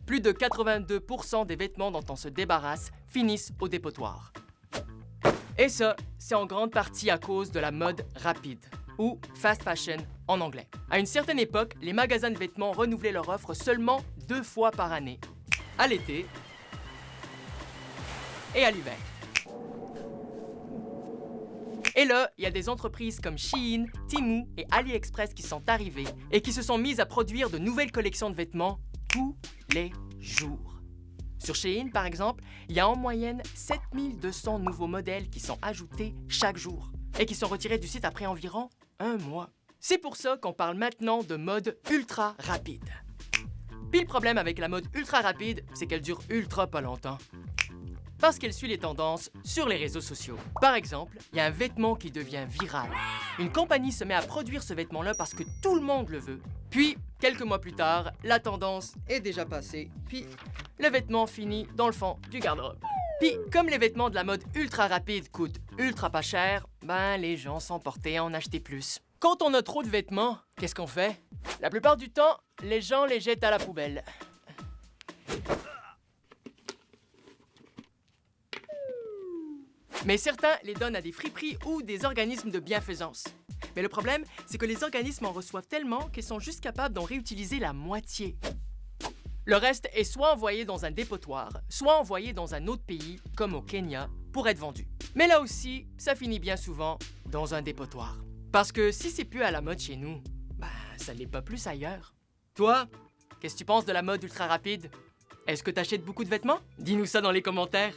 plus de 82% des vêtements dont on se débarrasse finissent au dépotoir. Et ça, c'est en grande partie à cause de la mode rapide, ou fast fashion en anglais. À une certaine époque, les magasins de vêtements renouvelaient leur offre seulement 2 fois par année, à l'été et à l'hiver. Et là, il y a des entreprises comme Shein, Temu et AliExpress qui sont arrivées et qui se sont mises à produire de nouvelles collections de vêtements tous les jours. Sur Shein, par exemple, il y a en moyenne 7200 nouveaux modèles qui sont ajoutés chaque jour et qui sont retirés du site après environ 1 mois. C'est pour ça qu'on parle maintenant de mode ultra rapide. Puis le problème avec la mode ultra rapide, c'est qu'elle dure ultra pas longtemps. Parce qu'elle suit les tendances sur les réseaux sociaux. Par exemple, il y a un vêtement qui devient viral. Une compagnie se met à produire ce vêtement-là parce que tout le monde le veut. Puis, quelques mois plus tard, la tendance est déjà passée, puis le vêtement finit dans le fond du garde-robe. Puis, comme les vêtements de la mode ultra rapide coûtent ultra pas cher, ben les gens sont portés à en acheter plus. Quand on a trop de vêtements, qu'est-ce qu'on fait? La plupart du temps, les gens les jettent à la poubelle. Mais certains les donnent à des friperies ou des organismes de bienfaisance. Mais le problème, c'est que les organismes en reçoivent tellement qu'ils sont juste capables d'en réutiliser la moitié. Le reste est soit envoyé dans un dépotoir, soit envoyé dans un autre pays, comme au Kenya, pour être vendu. Mais là aussi, ça finit bien souvent dans un dépotoir. Parce que si c'est plus à la mode chez nous, ben ça l'est pas plus ailleurs. Toi, qu'est-ce que tu penses de la mode ultra rapide? Est-ce que t'achètes beaucoup de vêtements? Dis-nous ça dans les commentaires.